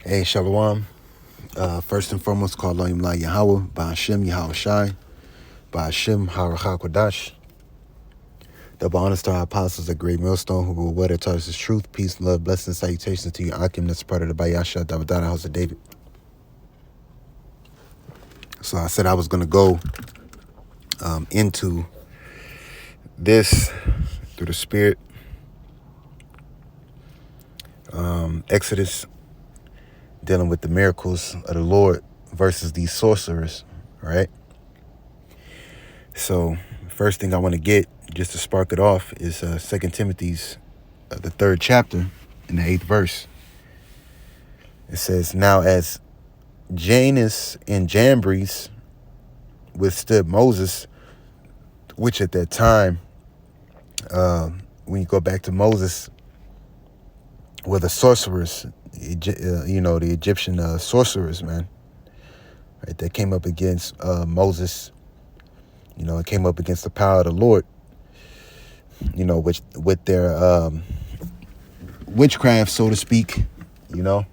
Hey, Shalom. First and foremost, call on Yahawah, Bahasham, Yahawashi, Bahasham, Harachakwadash. Double honors to our apostles, a great millstone who will wear taught us truth, peace, love, blessings, salutations to you, Akim, that's part of the Bayasha, Davidana, House of David. So I said I was going to go into this through the Spirit. Exodus, dealing with the miracles of the Lord versus these sorcerers, right? So first thing I want to get, just to spark it off, is 2 Timothy's, the 3rd chapter, in the 8th verse. It says, now as Janus and Jambres withstood Moses, which at that time, when you go back to Moses, were the sorcerers, the Egyptian sorcerers, man, right? That came up against Moses. It came up against the power of the Lord, which with their witchcraft, so to speak, and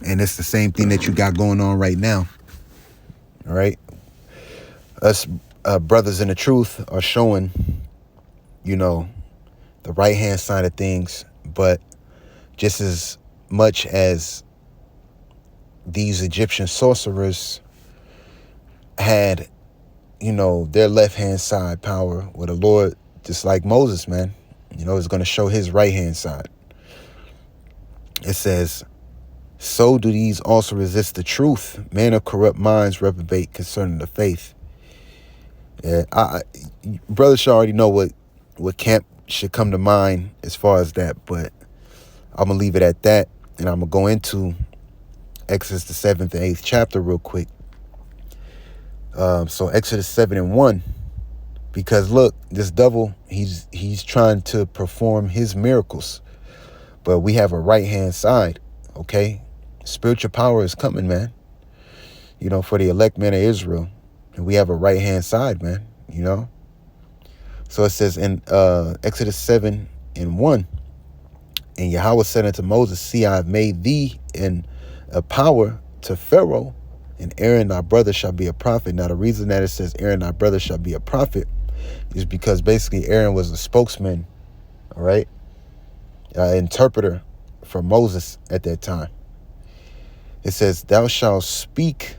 it's the same thing that you got going on right now. All right. Us brothers in the truth are showing, the right-hand side of things, but just as much as these Egyptian sorcerers had, their left-hand side power with the Lord, just like Moses, man, is going to show his right-hand side. It says, so do these also resist the truth. Men of corrupt minds reprobate concerning the faith. Yeah, brothers should already know what camp should come to mind as far as that, but I'm going to leave it at that, and I'm going to go into Exodus the 7th and 8th chapter real quick. So Exodus 7:1, because look, this devil, he's trying to perform his miracles, but we have a right-hand side, okay? Spiritual power is coming, man, for the elect men of Israel, and we have a right-hand side, man, So it says in Exodus 7:1, and Yahawah said unto Moses, see, I have made thee in a power to Pharaoh, and Aaron thy brother shall be a prophet. Now the reason that it says Aaron thy brother shall be a prophet is because basically Aaron was a spokesman, all right, interpreter for Moses at that time. It says, thou shalt speak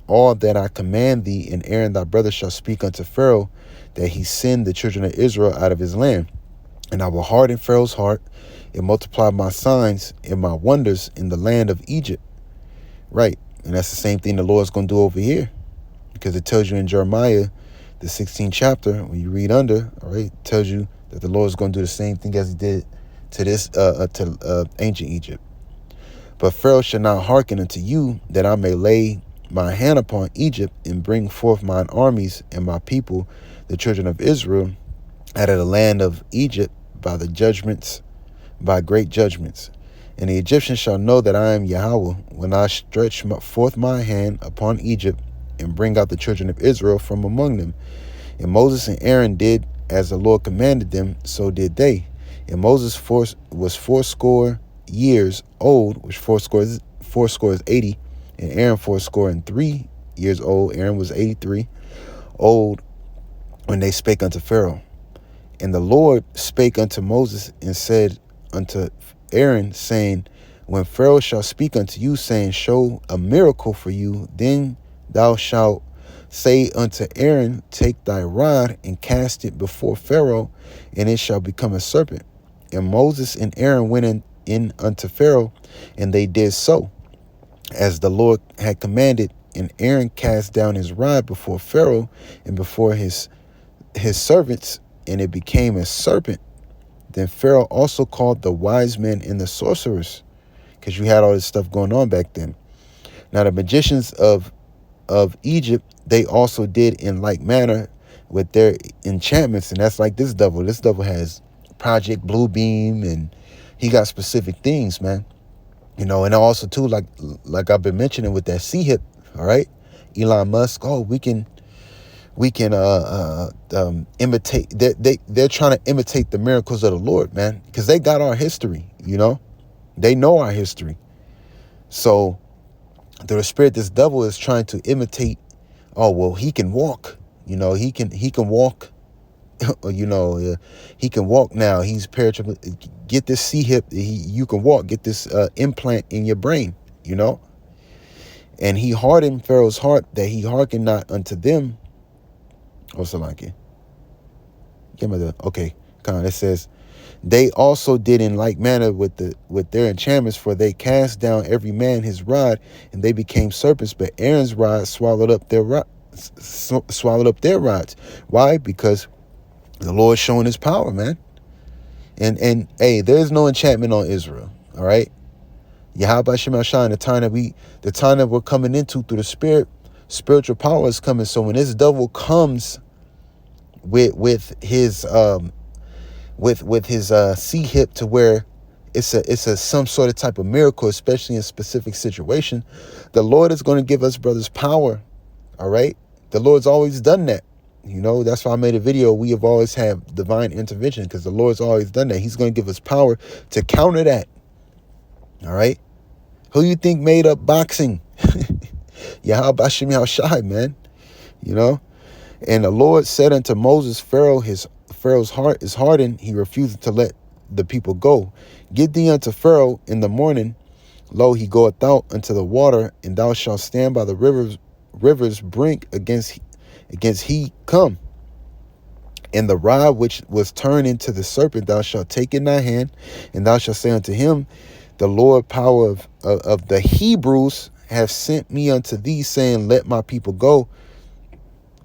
all that I command thee, and Aaron thy brother shall speak unto Pharaoh, that he send the children of Israel out of his land. And I will harden Pharaoh's heart, and multiply my signs and my wonders in the land of Egypt. Right. And that's the same thing the Lord's going to do over here, because it tells you in Jeremiah, the 16th chapter, when you read under, all right, it tells you that the Lord's going to do the same thing as he did to this, ancient Egypt. But Pharaoh shall not hearken unto you, that I may lay my hand upon Egypt and bring forth mine armies and my people, the children of Israel, out of the land of Egypt by great judgments. And the Egyptians shall know that I am Yahawah, when I stretch forth my hand upon Egypt and bring out the children of Israel from among them. And Moses and Aaron did as the Lord commanded them, so did they. And Moses was fourscore years old, which fourscore is 80, and Aaron 83 years old. Aaron was 83 old when they spake unto Pharaoh. And the Lord spake unto Moses and said unto Aaron, saying, when Pharaoh shall speak unto you, saying, show a miracle for you, then thou shalt say unto Aaron, take thy rod and cast it before Pharaoh, and it shall become a serpent. And Moses and Aaron went in unto Pharaoh, and they did so, as the Lord had commanded. And Aaron cast down his rod before Pharaoh and before his servants, and it became a serpent. Then Pharaoh also called the wise men and the sorcerers, because you had all this stuff going on back then. Now the magicians of Egypt, they also did in like manner with their enchantments, and that's like this devil. This devil has Project Blue Beam, and he got specific things, man. And also too, like I've been mentioning with that C-hip, all right, Elon Musk. Oh, we can imitate. They're trying to imitate the miracles of the Lord, man, because they got our history, They know our history. So through the spirit, this devil is trying to imitate. Oh, well, he can walk. He can walk. He can walk now. He's paraplegic. Get this C-hip. You can walk. Get this implant in your brain. And he hardened Pharaoh's heart that he hearkened not unto them. Also like it. Give me the okay. It says, they also did in like manner with their enchantments, for they cast down every man his rod, and they became serpents. But Aaron's rod swallowed up their rods. Why? Because the Lord's showing his power, man. And hey, there's no enchantment on Israel. All right. Bahasham, the time that we're coming into through the spirit, spiritual power is coming. So when this devil comes with his C-hip to where it's a some sort of type of miracle, especially in a specific situation, the Lord is going to give us brothers power. All right. The Lord's always done that. That's why I made a video. We have always had divine intervention because the Lord's always done that. He's going to give us power to counter that. All right. Who you think made up boxing? Yahawashi, man. And the Lord said unto Moses, Pharaoh's heart is hardened. He refused to let the people go. Get thee unto Pharaoh in the morning. Lo, he goeth out unto the water, and thou shalt stand by the river's brink against he come. And the rod which was turned into the serpent thou shalt take in thy hand, and thou shalt say unto him, the Lord power of the Hebrews have sent me unto thee, saying, let my people go,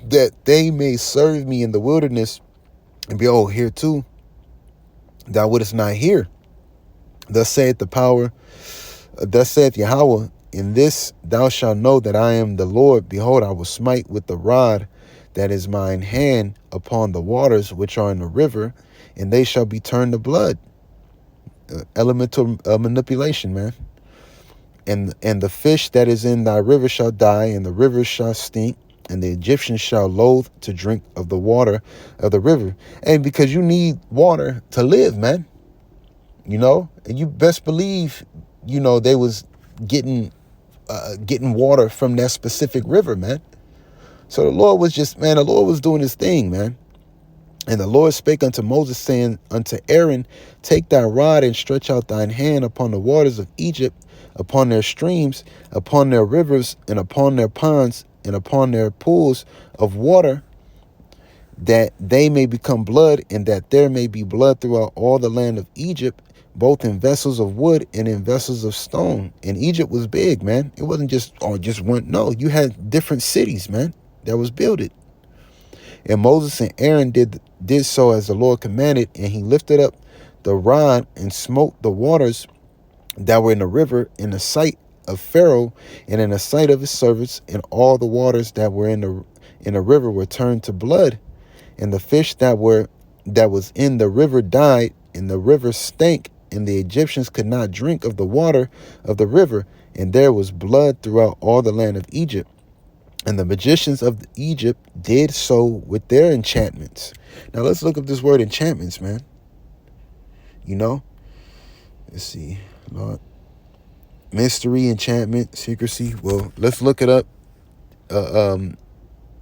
that they may serve me in the wilderness. And behold, here too, thou wouldest not hear. Thus saith Yahawah, in this thou shalt know that I am the Lord. Behold, I will smite with the rod that is mine hand upon the waters which are in the river, and they shall be turned to blood. Elemental manipulation, man. And the fish that is in thy river shall die, and the river shall stink, and the Egyptians shall loathe to drink of the water of the river. And because you need water to live, man. And you best believe, they was getting water from that specific river, man. So the Lord was doing his thing, man. And the Lord spake unto Moses, saying unto Aaron, take thy rod and stretch out thine hand upon the waters of Egypt, upon their streams, upon their rivers, and upon their ponds, and upon their pools of water, that they may become blood, and that there may be blood throughout all the land of Egypt, both in vessels of wood and in vessels of stone. And Egypt was big, man. It wasn't just one. No, you had different cities, man, that was builded. And Moses and Aaron did so as the Lord commanded, and he lifted up the rod and smote the waters that were in the river in the sight of Pharaoh and in the sight of his servants, and all the waters that were in the river were turned to blood, and the fish that was in the river died, and the river stank, and the Egyptians could not drink of the water of the river, and there was blood throughout all the land of Egypt. And the magicians of Egypt did so with their enchantments. Now let's look up this word enchantments, man. Let's see. Lord. Mystery, enchantment, secrecy. Well, let's look it up.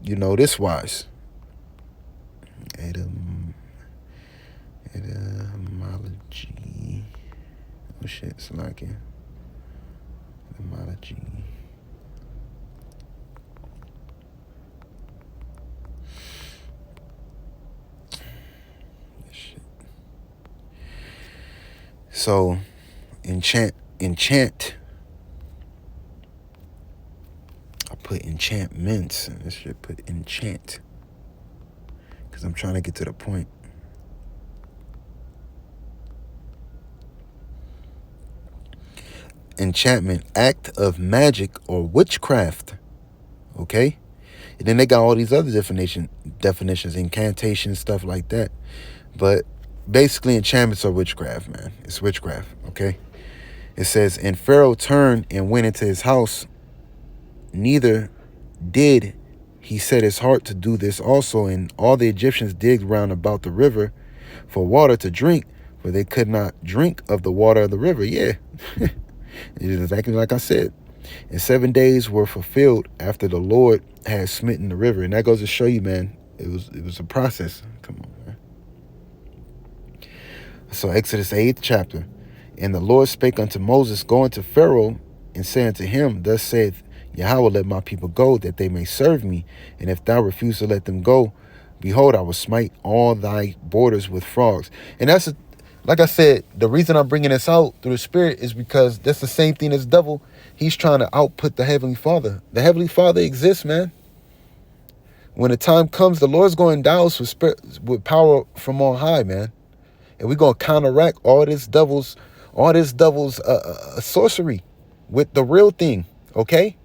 This wise. Etymology. Oh shit, it's like it. Etymology. So, enchant. I put enchantments, and this should put enchant, because I'm trying to get to the point. Enchantment, act of magic or witchcraft. Okay? And then they got all these other definitions, incantations, stuff like that. But basically, enchantments are witchcraft, man. It's witchcraft, okay? It says, and Pharaoh turned and went into his house. Neither did he set his heart to do this also. And all the Egyptians digged round about the river for water to drink, for they could not drink of the water of the river. Yeah, it is exactly like I said. And 7 days were fulfilled after the Lord had smitten the river. And that goes to show you, man, it was a process. Come on, man. So Exodus 8th chapter. And the Lord spake unto Moses, go unto Pharaoh, and say unto him, thus saith Yahawah, let my people go, that they may serve me. And if thou refuse to let them go, behold, I will smite all thy borders with frogs. And that's, like I said, the reason I'm bringing this out through the Spirit is because that's the same thing as devil. He's trying to output the Heavenly Father. The Heavenly Father exists, man. When the time comes, the Lord's going to endow us with power from on high, man. And we're going to counteract all this devil's sorcery with the real thing, okay?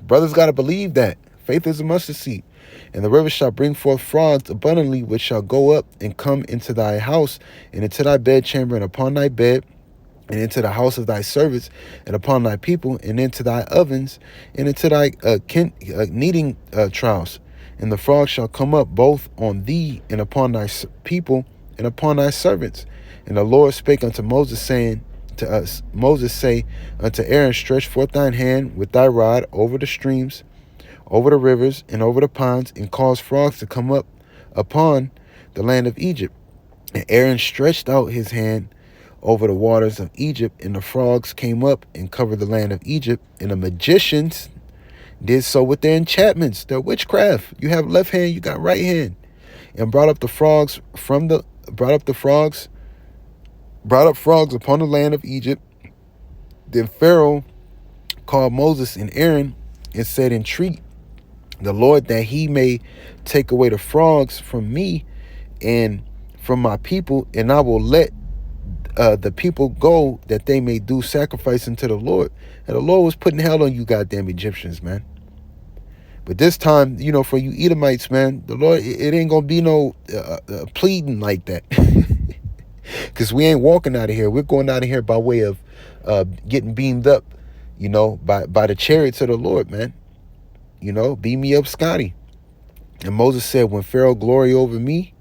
Brothers got to believe that. Faith is a mustard seed. And the river shall bring forth frogs abundantly, which shall go up and come into thy house, and into thy bedchamber, and upon thy bed, and into the house of thy servants, and upon thy people, and into thy ovens, and into thy kneading troughs. And the frogs shall come up both on thee, and upon thy people, and upon thy servants. And the Lord spake unto Moses, saying to us, Moses say unto Aaron, stretch forth thine hand with thy rod over the streams, over the rivers, and over the ponds, and cause frogs to come up upon the land of Egypt. And Aaron stretched out his hand over the waters of Egypt, and the frogs came up and covered the land of Egypt. And the magicians did so with their enchantments, their witchcraft. You have left hand, you got right hand. And brought up frogs upon the land of Egypt. Then Pharaoh called Moses and Aaron and said, entreat the Lord that he may take away the frogs from me and from my people, and I will let the people go, that they may do sacrifice unto the Lord. And the Lord was putting hell on you goddamn Egyptians, man. But this time, for you Edomites, man, the Lord, it ain't gonna be no pleading like that. Because we ain't walking out of here. We're going out of here by way of getting beamed up, by the chariots of the Lord, man. Beam me up, Scotty. And Moses said, when Pharaoh glory over me,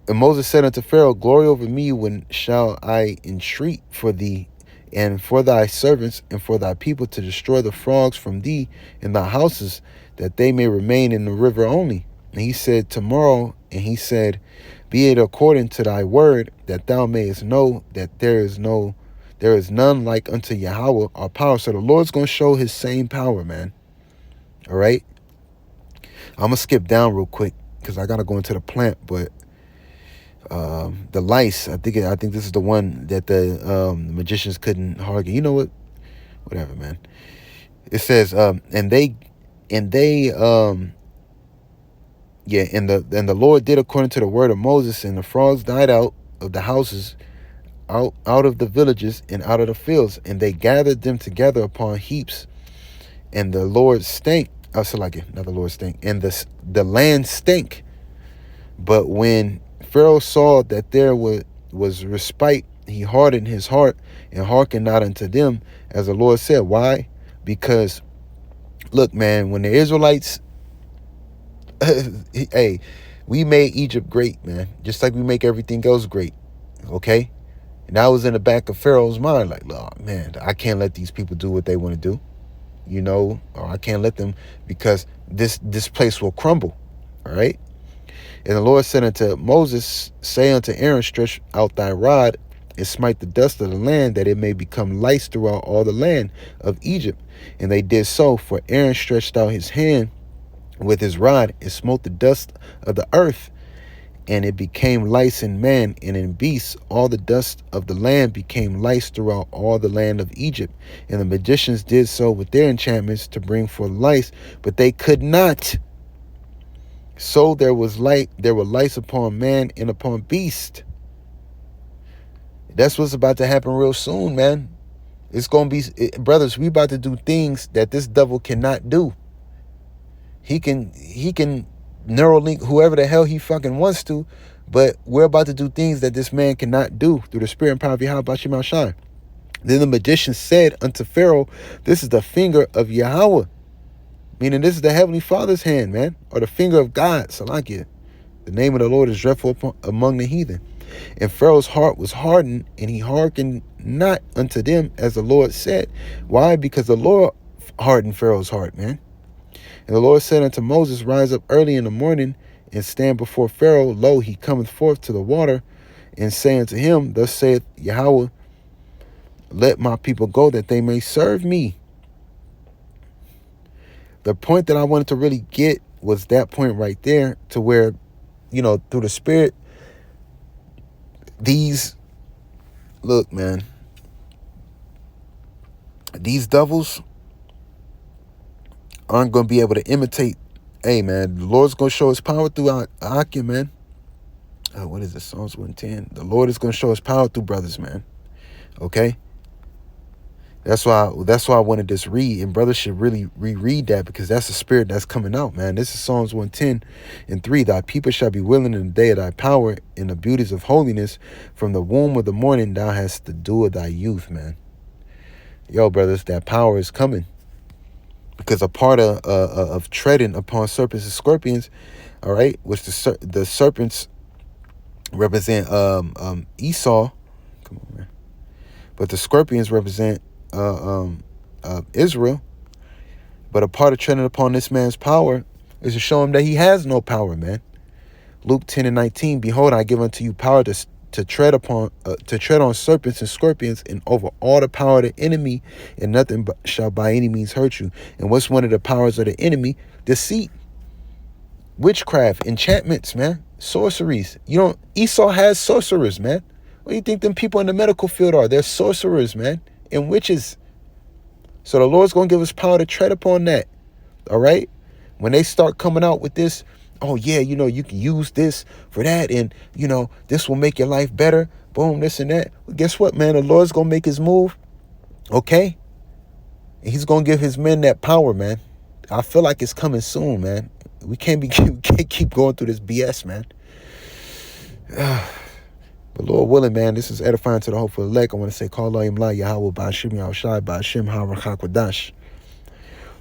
and Moses said unto Pharaoh, glory over me, when shall I entreat for thee and for thy servants and for thy people to destroy the frogs from thee and thy houses, that they may remain in the river only? And he said, tomorrow. And he said, be it according to thy word, that thou mayest know that there is none like unto Yahawah our power. So the Lord's going to show his same power, man. All right. I'm going to skip down real quick because I got to go into the plant, but the lice, I think this is the one that the magicians couldn't hardly. You know what? Whatever, man. It says, and the Lord did according to the word of Moses, and the frogs died out of the houses, out of the villages, and out of the fields, and they gathered them together upon heaps, and the Lord stank. Not the Lord stank, and the land stank. But when Pharaoh saw that there was respite, he hardened his heart and hearkened not unto them, as the Lord said. Why? Because, look, man, when the Israelites, hey, we made Egypt great, man, just like we make everything else great, okay? And that was in the back of Pharaoh's mind, like, oh, man, I can't let these people do what they want to do, or I can't let them, because this place will crumble, all right? And the Lord said unto Moses, say unto Aaron, stretch out thy rod and smite the dust of the land, that it may become lice throughout all the land of Egypt. And they did so, for Aaron stretched out his hand with his rod and smote the dust of the earth, and it became lice in man and in beasts. All the dust of the land became lice throughout all the land of Egypt. And the magicians did so with their enchantments to bring forth lice, but they could not. So there were lice upon man and upon beast. That's what's about to happen real soon, man. It's going to be, brothers, we about to do things that this devil cannot do. He can Neuralink whoever the hell he fucking wants to, but we're about to do things that this man cannot do through the spirit and power of Yahawashi. Then the magician said unto Pharaoh, this is the finger of Yahawah. Meaning this is the Heavenly Father's hand, man. Or the finger of God, Salakia. The name of the Lord is dreadful among the heathen. And Pharaoh's heart was hardened, and he hearkened not unto them as the Lord said. Why? Because the Lord hardened Pharaoh's heart, man. And the Lord said unto Moses, rise up early in the morning, and stand before Pharaoh. Lo, he cometh forth to the water, and say unto him, thus saith Yahawah, let my people go, that they may serve me. The point that I wanted to really get was that point right there, to where, through the Spirit, look, man, these devils aren't going to be able to imitate. Hey, man, the Lord's going to show his power through Akim, man. What is this? Psalms 110. The Lord is going to show his power through brothers, man. Okay? That's why I wanted this read, and brothers should really reread that, because that's the spirit that's coming out, man. This is Psalms 110:3. Thy people shall be willing in the day of thy power, in the beauties of holiness. From the womb of the morning thou hast the dew of thy youth, man. Yo, brothers, that power is coming, because a part of treading upon serpents and scorpions, all right, which the serpents represent Esau, come on, man, but the scorpions represent Israel. But a part of treading upon this man's power is to show him that he has no power, man. Luke 10:19, behold, I give unto you power to tread on serpents and scorpions, and over all the power of the enemy, and nothing shall by any means hurt you. And what's one of the powers of the enemy? Deceit, witchcraft, enchantments, man, sorceries. Esau has sorcerers, man. What do you think them people in the medical field are? They're sorcerers, man, and witches. So the Lord's going to give us power to tread upon that. All right? When they start coming out with this, oh yeah, you can use this for that, and this will make your life better. Boom, this and that. Well, guess what, man? The Lord's going to make his move. Okay? And he's going to give his men that power, man. I feel like it's coming soon, man. We can't keep going through this BS, man. But Lord willing, man, this is edifying to the hopeful elect. I want to say, call Elohim La, Yahawah, Bahasham, Yahawashi, Bahasham, Harakhakwadash.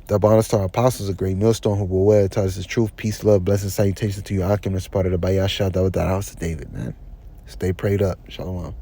Double honors to our apostles, a great millstone who will wear, taught us the truth, peace, love, blessings, salutations to you, Akim. That's part of the Bayasha, that was the house of David, man. Stay prayed up. Shalom.